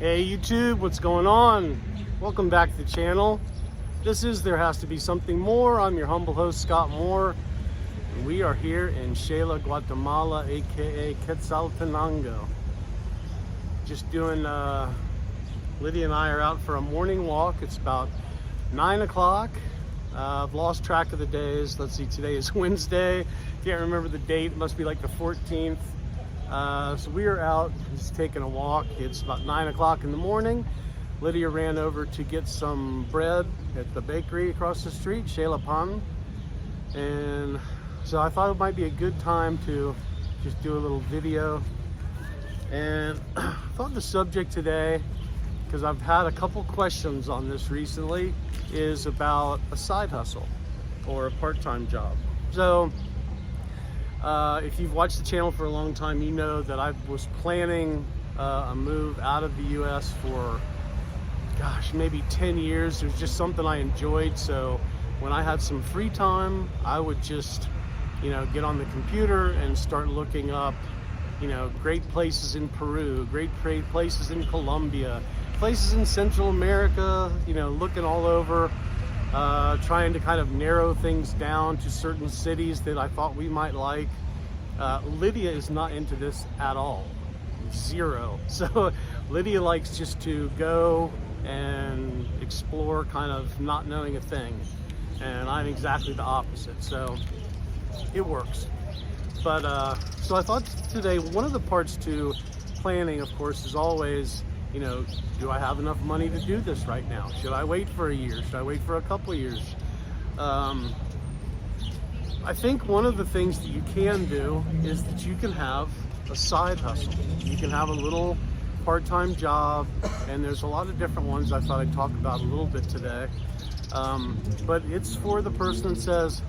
Hey YouTube, what's going on? Welcome back to the channel. This is There Has to Be Something More. I'm your humble host, Scott Moore. And we are here in Xela, Guatemala, aka Quetzaltenango. Just doing, Lydia and I are out for a morning walk. It's about 9 o'clock. I've lost track of the days. Let's see, today is Wednesday. Can't remember the date. It must be like the 14th. So we are out just taking a walk. It's about 9 o'clock in the morning. Lydia ran over to get some bread at the bakery across the street, Xela Pan. And so I thought it might be a good time to just do a little video. And I thought the subject today, because I've had a couple questions on this recently, is about a side hustle or a part-time job. So if you've watched the channel for a long time, you know that I was planning a move out of the US for, gosh, maybe 10 years. It was just something I enjoyed. So when I had some free time, I would just, get on the computer and start looking up, great places in Peru, great places in Colombia, places in Central America, looking all over, trying to kind of narrow things down to certain cities that I thought we might like. Lydia is not into this at all. Zero. So Lydia likes just to go and explore, kind of not knowing a thing. And I'm exactly the opposite. So it works. But so I thought today, one of the parts to planning, of course, is always, do I have enough money to do this right now? Should I wait for a year? Should I wait for a couple of years? I think one of the things that you can do is that you can have a side hustle. You can have a little part-time job, and there's a lot of different ones I thought I'd talk about a little bit today. But it's for the person that says,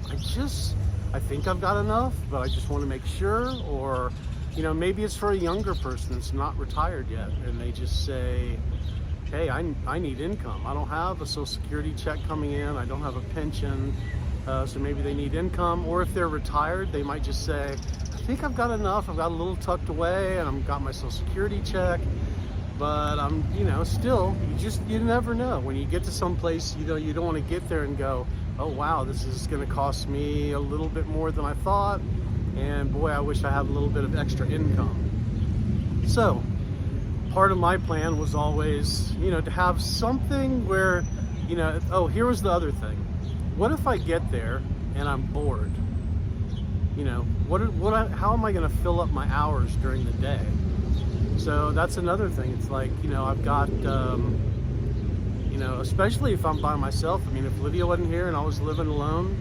I think I've got enough, but I just want to make sure. Or, maybe it's for a younger person that's not retired yet, and they just say, hey, I need income. I don't have a Social Security check coming in. I don't have a pension. So maybe they need income. Or if they're retired, they might just say, I think I've got enough. I've got a little tucked away, and I've got my Social Security check. But I'm, still, you never know. When you get to some place, you don't want to get there and go, oh wow, this is going to cost me a little bit more than I thought. And boy, I wish I had a little bit of extra income. So part of my plan was always, to have something where, oh, here was the other thing. What if I get there and I'm bored? How am I going to fill up my hours during the day? So that's another thing. It's like, I've got, especially if I'm by myself. I mean, if Lydia wasn't here and I was living alone,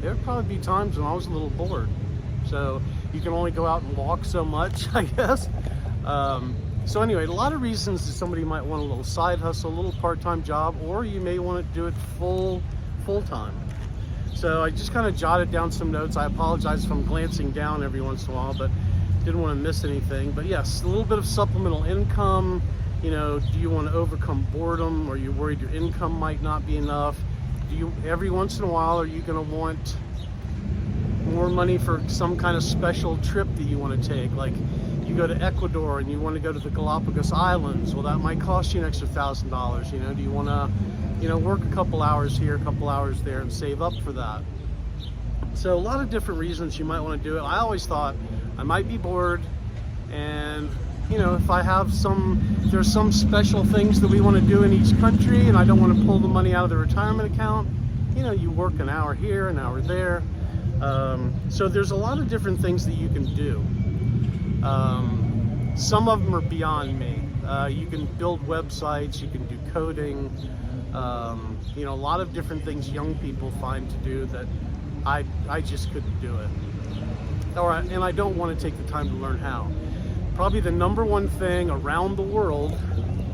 there'd probably be times when I was a little bored. So you can only go out and walk so much, I guess. So anyway, a lot of reasons that somebody might want a little side hustle, a little part-time job, or you may want to do it full-time. So I just kind of jotted down some notes. I apologize if I'm glancing down every once in a while, but didn't want to miss anything. But yes, a little bit of supplemental income. Do you want to overcome boredom? Or are you worried your income might not be enough? Every once in a while, are you going to want more money for some kind of special trip that you want to take? Like you go to Ecuador and you want to go to the Galapagos Islands. Well, that might cost you an extra $1,000. Do you want to, work a couple hours here, a couple hours there, and save up for that? So a lot of different reasons you might want to do it. I always thought I might be bored, and if I have there's some special things that we want to do in each country, and I don't want to pull the money out of the retirement account, you work an hour here, an hour there. So there's a lot of different things that you can do. Some of them are beyond me. You can build websites, you can do coding, a lot of different things young people find to do that I just couldn't do it. And I don't want to take the time to learn how. Probably the number one thing around the world,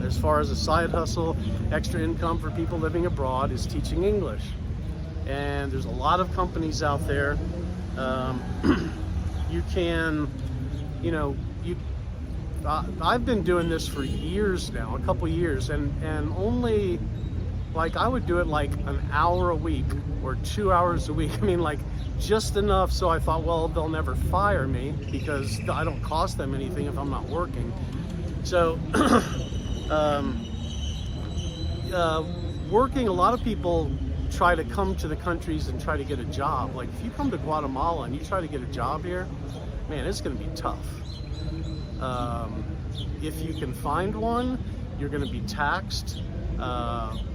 as far as a side hustle, extra income for people living abroad, is teaching English. And there's a lot of companies out there. You can, I've been doing this for years now, a couple years, and only, I would do it like an hour a week or 2 hours a week. I mean, just enough so I thought, well, they'll never fire me because I don't cost them anything if I'm not working. So Working, a lot of people try to come to the countries and try to get a job. Like if you come to Guatemala and you try to get a job here, man, it's going to be tough. If you can find one, you're going to be taxed,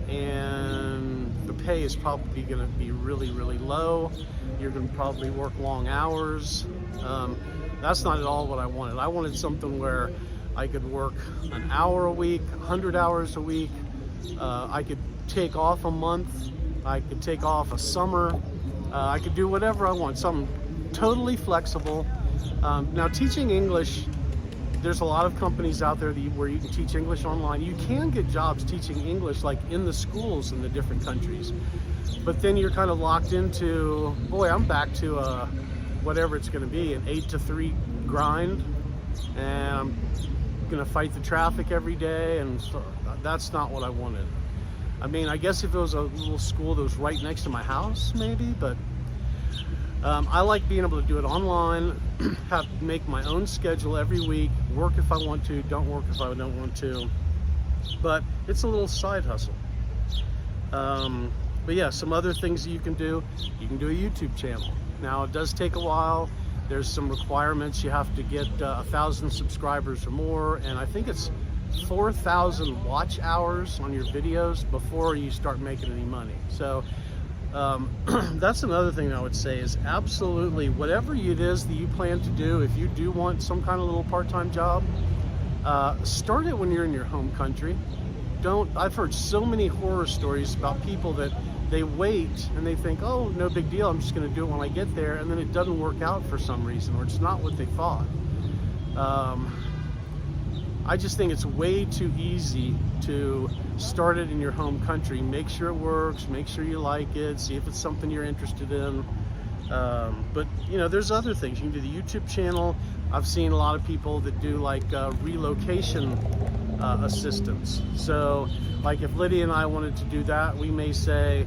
and the pay is probably going to be really, really low. You're going to probably work long hours. That's not at all what I wanted. I wanted something where I could work an hour a week, 100 hours a week. I could take off a month. I could take off a summer. I could do whatever I want. Something totally flexible. Now, teaching English, there's a lot of companies out there where you can teach English online. You can get jobs teaching English like in the schools in the different countries. But then you're kind of locked into, boy, I'm back to whatever it's going to be, an 8 to 3 grind. And I'm going to fight the traffic every day. And so that's not what I wanted. I mean, I guess if it was a little school that was right next to my house, maybe, but I like being able to do it online, make my own schedule every week, work if I want to, don't work if I don't want to, but it's a little side hustle. But yeah, some other things that you can do a YouTube channel. Now, it does take a while. There's some requirements. You have to get 1,000 subscribers or more, and I think it's 4,000 watch hours on your videos before you start making any money. So that's another thing I would say is absolutely whatever it is that you plan to do, if you do want some kind of little part-time job, start it when you're in your home country. I've heard so many horror stories about people that they wait and they think, oh, no big deal, I'm just going to do it when I get there, and then it doesn't work out for some reason, or it's not what they thought. I just think it's way too easy to start it in your home country. Make sure it works, make sure you like it, see if it's something you're interested in. But you know, there's other things. You can do the YouTube channel. I've seen a lot of people that do like relocation assistance. So like if Lydia and I wanted to do that, we may say,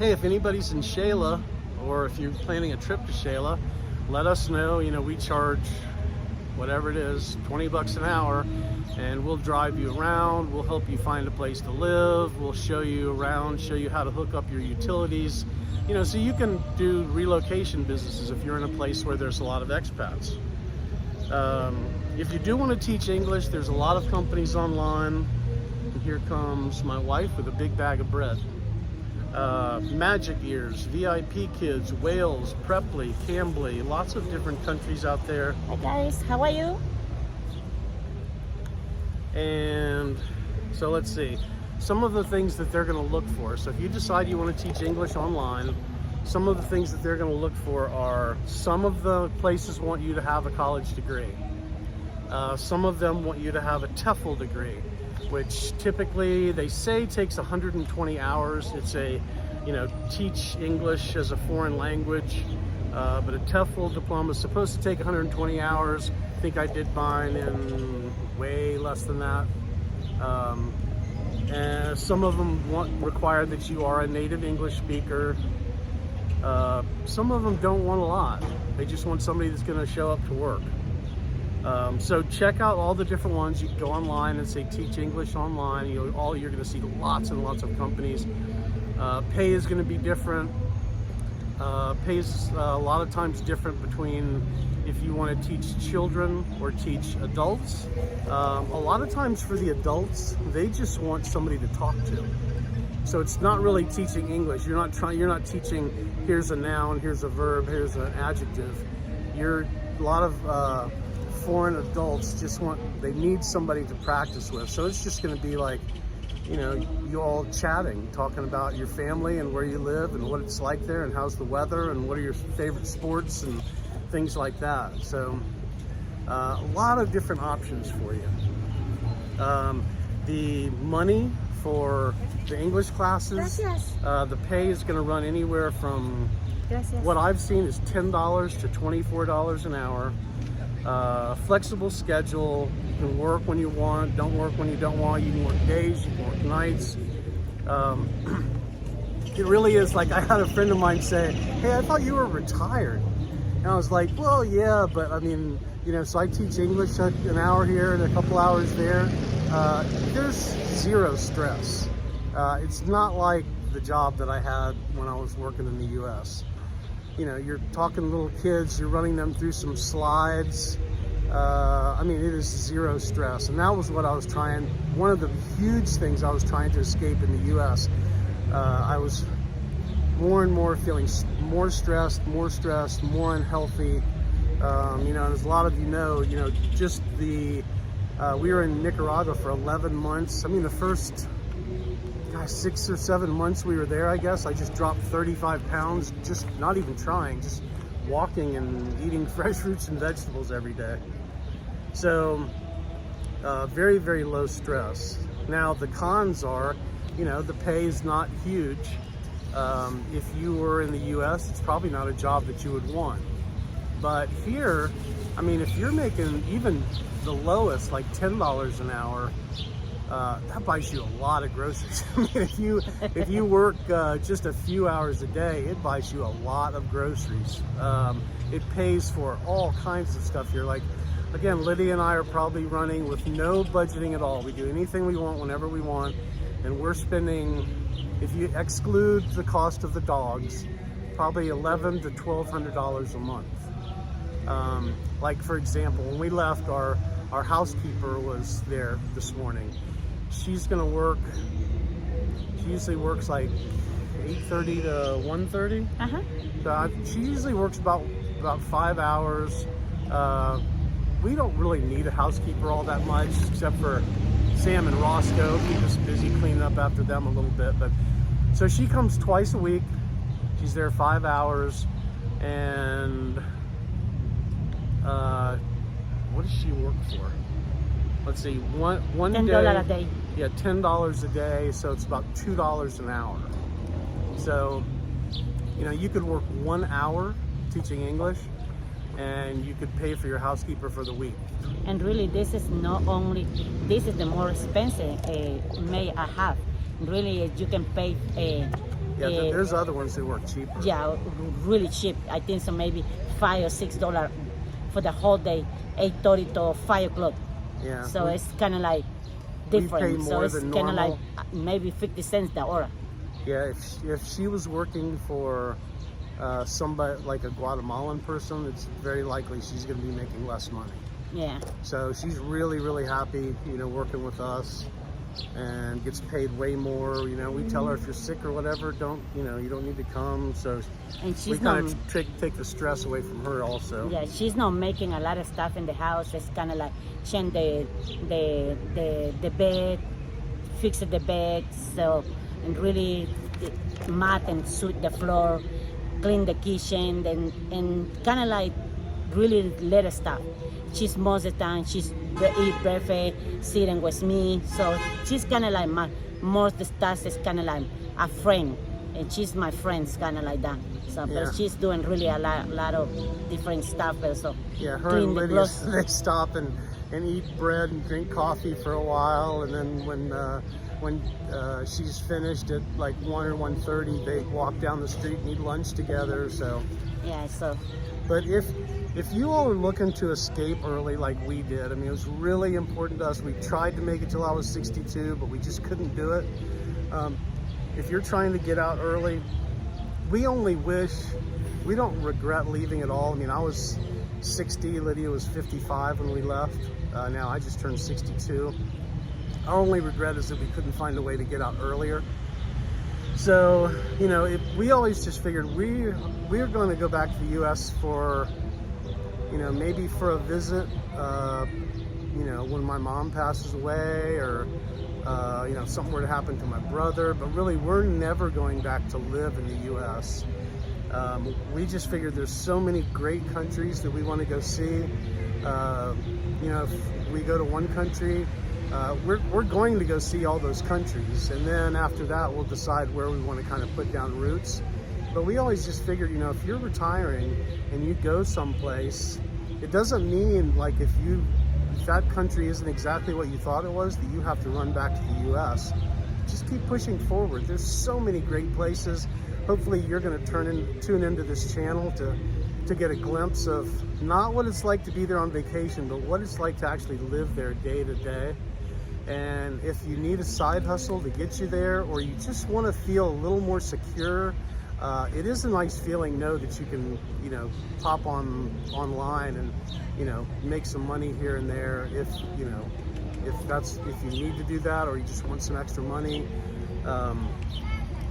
hey, if anybody's in Shayla, or if you're planning a trip to Shayla, let us know. You know, we charge whatever it is, 20 bucks an hour, and we'll drive you around, we'll help you find a place to live, we'll show you around, show you how to hook up your utilities, you know, so you can do relocation businesses if you're in a place where there's a lot of expats. If you do want to teach English, there's a lot of companies online. And here comes my wife with a big bag of bread. Magic Ears, VIP Kids, Wales, Preply, Cambly, lots of different countries out there. Hi guys, how are you? And so let's see, some of the things that they're going to look for. So if you decide you want to teach English online, some of the things that they're going to look for are, some of the places want you to have a college degree. Some of them want you to have a TEFL degree, which typically they say takes 120 hours. It's a, you know, teach English as a foreign language, but a TEFL diploma is supposed to take 120 hours. I think I did mine in way less than that. And some of them require that you are a native English speaker. Some of them don't want a lot. They just want somebody that's going to show up to work. So check out all the different ones. You can go online and say teach English online. You're going to see lots and lots of companies. Pay is going to be different. Pay is a lot of times different between if you want to teach children or teach adults. A lot of times for the adults, they just want somebody to talk to. So it's not really teaching English. You're not teaching, here's a noun, here's a verb, here's an adjective. A lot of foreign adults they need somebody to practice with. So it's just going to be like, you know, you all chatting, talking about your family and where you live and what it's like there and how's the weather and what are your favorite sports and things like that. So a lot of different options for you. The money for the English classes, the pay is going to run anywhere from, what I've seen is $10 to $24 an hour. Flexible schedule. You can work when you want, don't work when you don't want. You can work days, you can work nights. It really is like, I had a friend of mine say, hey, I thought you were retired. And I was like, well, yeah, but I mean, you know, so I teach English an hour here and a couple hours there. there's zero stress. It's not like the job that I had when I was working in the U.S. You know, you're talking to little kids, you're running them through some slides. I mean, it is zero stress. And that was what I was trying, one of the huge things I was trying to escape in the U.S. I was more and more feeling more stressed, more unhealthy. You know, and as a lot of you know, just we were in Nicaragua for 11 months. I mean, the first 6 or 7 months we were there, I guess, I just dropped 35 pounds, just not even trying, just walking and eating fresh fruits and vegetables every day. So very, very low stress. Now the cons are, you know, the pay is not huge. If you were in the US, it's probably not a job that you would want. But here, I mean, if you're making even the lowest, like $10 an hour, that buys you a lot of groceries. I mean, if you work just a few hours a day, it buys you a lot of groceries. It pays for all kinds of stuff here. Like, again, Lydia and I are probably running with no budgeting at all. We do anything we want whenever we want, and we're spending, if you exclude the cost of the dogs, probably $1,100 to $1,200 a month. Like, for example, when we left, our housekeeper was there this morning. She's gonna work, she usually works like 8:30 to 1:30. So she usually works about 5 hours. We don't really need a housekeeper all that much, except for Sam and Roscoe. Keep us busy cleaning up after them a little bit. But so she comes twice a week. She's there 5 hours, and what does she work for? Let's see, one $10 day, a day. Yeah, $10 a day, so it's about $2 an hour. So, you know, you could work 1 hour teaching English, and you could pay for your housekeeper for the week. And really, this is not only, this is the more expensive may I have. Really, you can pay. There's other ones that work cheaper. Yeah, really cheap. I think so, maybe $5 or $6 for the whole day, 8:30 to 5 o'clock. Yeah. So it's kind of like different. We pay more so it's than kind of like normal. maybe 50 cents the hour. Yeah, if she was working for somebody like a Guatemalan person, it's very likely she's going to be making less money. Yeah. So she's really, really happy, you know, working with us, and gets paid way more. You know, we tell her if you're sick or whatever, you don't need to come. So And she's we kind of take the stress away from her also. Yeah, she's not making a lot of stuff in the house. It's kind of like change the bed, fix the bed, so, and really mat and sweep the floor, clean the kitchen, and kind of like really little stuff. She's most of the time, she's eat breakfast, sitting with me, so she's kind of like most of the stuff is kind of like a friend, and she's my friend, kind of like that. So, Yeah. but she's doing really a lot of different stuff also. Yeah, her Clean and the Lydia, clothes. they stop and eat bread and drink coffee for a while, and then when she's finished at like 1 or 1:30, they walk down the street and eat lunch together. So, Yeah, so but if you all are looking to escape early like we did, I mean, it was really important to us. We tried to make it till I was 62, but we just couldn't do it. If you're trying to get out early, we don't regret leaving at all. I mean, I was 60, Lydia was 55 when we left. Now I just turned 62. Our only regret is that we couldn't find a way to get out earlier. So, you know, we always just figured we're going to go back to the U.S. for, you know, maybe for a visit, you know, when my mom passes away, or, you know, something were to happen to my brother. But really, we're never going back to live in the U.S. We just figured there's so many great countries that we want to go see. You know, if we go to one country, we're going to go see all those countries, and then after that we'll decide where we want to kind of put down roots. But we always just figured, you know, if you're retiring and you go someplace, it doesn't mean like if that country isn't exactly what you thought it was, that you have to run back to the US. Just keep pushing forward. There's so many great places. Hopefully you're going to tune into this channel to get a glimpse of not what it's like to be there on vacation, but what it's like to actually live there day to day. And if you need a side hustle to get you there, or you just want to feel a little more secure, it is a nice feeling, know that you can, you know, pop online and, you know, make some money here and there if, you know, if you need to do that, or you just want some extra money.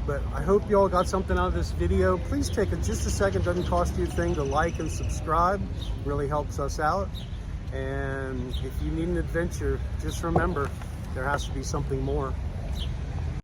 But I hope you all got something out of this video. Please take just a second, doesn't cost you a thing, to like and subscribe. Really helps us out. And if you need an adventure, just remember, there has to be something more.